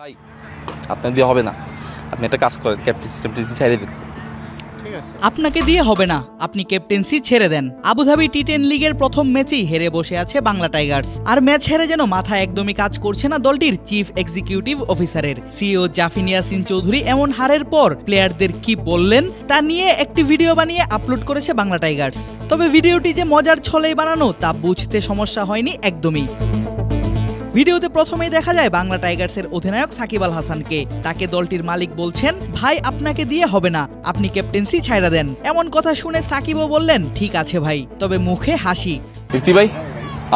ভাই আপনার দিয়ে হবে না, আপনি একটা কাজ করেন, ক্যাপ্টেন্সি ছেড়ে দিন। আপনাকে দিয়ে হবে না, আপনি ক্যাপ্টেন্সি ছেড়ে দেন। আবুধাবি টি10 লিগের প্রথম ম্যাচেই হেরে বসে আছে বাংলা টাইগার্স। আর ম্যাচ হেরে যেন মাথা একদমই কাজ করছে না দলটির চিফ এক্সিকিউটিভ অফিসারের। সিইও জাফিন ইয়াসিন চৌধুরী এমন হারের পর প্লেয়ারদের কি বললেন তা নিয়ে একটি ভিডিও বানিয়ে আপলোড করেছে বাংলা টাইগার্স। তবে ভিডিওটি যে মজার ছলেই বানানো তা বুঝতে সমস্যা হয়নি একদমই। ভিডিওতে প্রথমেই দেখা যায় বাংলা টাইগার্সের অধিনায়ক সাকিব আল হাসানকে। তাকে দলটির মালিক বলছেন, ভাই আপনাকে দিয়ে হবে না, আপনি ক্যাপ্টেন্সি ছাইড়া দেন। এমন কথা শুনে সাকিবও বললেন, ঠিক আছে ভাই, তবে মুখে হাসি। ইফতি ভাই,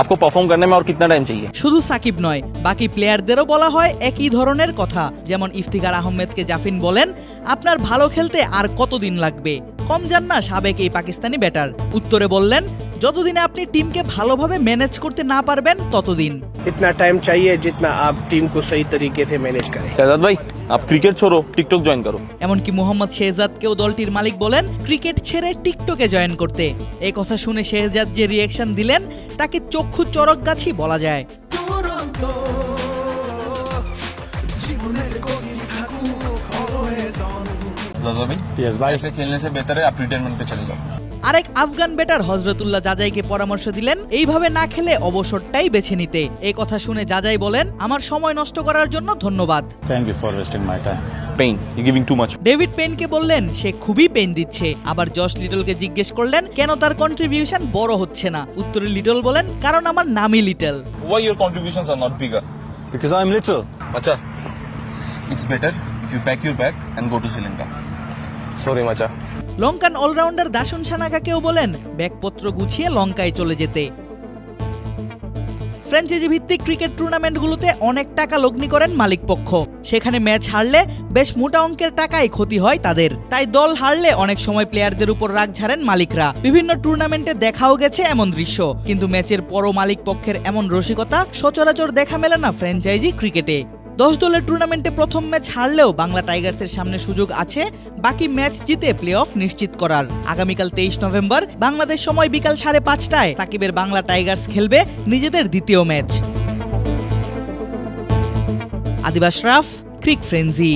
आपको परफॉर्म करने में और कितना टाइम चाहिए? শুধু সাকিব নয়, বাকি প্লেয়ারদেরও বলা হয় একই ধরনের কথা। যেমন ইফতিখার আহমেদকে জাফিন বলেন, আপনার ভালো খেলতে আর কতদিন লাগবে? কম যান না সাবেক এই পাকিস্তানি ব্যাটার। উত্তরে বললেন, যতদিনে আপনি টিমকে ভালোভাবে ম্যানেজ করতে না পারবেন ততদিন। इतना टाइम चाहिए जितना आप टीम को सही तरीके से मैनेज करें। शहजाद भाई, आप क्रिकेट छोड़ो, टिकटॉक ज्वाइन करो। এমনকি মোহাম্মদ শেহজাদকেও দলটির মালিক বলেন ক্রিকেট ছেড়ে টিকটকে জয়েন করতে। এই কথা শুনে শেহজাদ যে রিঅ্যাকশন দিলেন তাকে চক্ষু চড়ক গাছি বলা যায়। यस भाई, ऐसे खेलने से बेहतर है आप रिटायरमेंट पे चले जाओ। আরেক আফগান ব্যাটার হযরতুল্লাহ জাজাইকে পরামর্শ দিলেন এইভাবে না খেলে অবসরটাই বেছে নিতে। এই কথা শুনে জাজাই বলেন, আমার সময় নষ্ট করার জন্য ধন্যবাদ। Thank you for wasting my time. Pain, you're giving too much. David পেনকে বললেন সে খুবই পেন দিচ্ছে। আবার জশ লিটলকে জিজ্ঞেস করলেন কেন তার কন্ট্রিবিউশন বড় হচ্ছে না। উত্তরে লিটল বলেন, কারণ আমার নামই little. Why your contributions are not bigger? Because I'm little. Macha, it's better if you pack your bag and go to Sri Lanka. Sorry, Macha. Lankan allrounder Dasun সানাকাকেও বলেন ব্যাগপত্র গুছিয়ে লঙ্কায় চলে যেতে। ফ্র্যাঞ্চাইজি ভিত্তিক ক্রিকেট টুর্নামেন্টগুলোতে অনেক টাকা লগ্নি করেন মালিকপক্ষ। সেখানে ম্যাচ হারলে বেশ মোটা অঙ্কের টাকায় ক্ষতি হয় তাদের। তাই দল হারলে অনেক সময় প্লেয়ারদের উপর রাগ ঝাড়েন মালিকরা। বিভিন্ন টুর্নামেন্টে দেখাও গেছে এমন দৃশ্য। কিন্তু ম্যাচের পরও মালিক পক্ষের এমন রসিকতা সচরাচর দেখা মেলে না ফ্র্যাঞ্চাইজি ক্রিকেটে। 10 দলের টুর্নামেন্টে প্রথম ম্যাচ হারলেও বাংলা টাইগার্সের সামনে সুযোগ আছে বাকি ম্যাচ জিতে প্লে অফ নিশ্চিত করার। আগামীকাল 23 নভেম্বর বাংলাদেশ সময় বিকাল 5:30টায় সাকিবের বাংলা টাইগার্স খেলবে নিজেদের দ্বিতীয় ম্যাচ। আদিব আশরাফ, ক্রিক ফ্রেঞ্জি।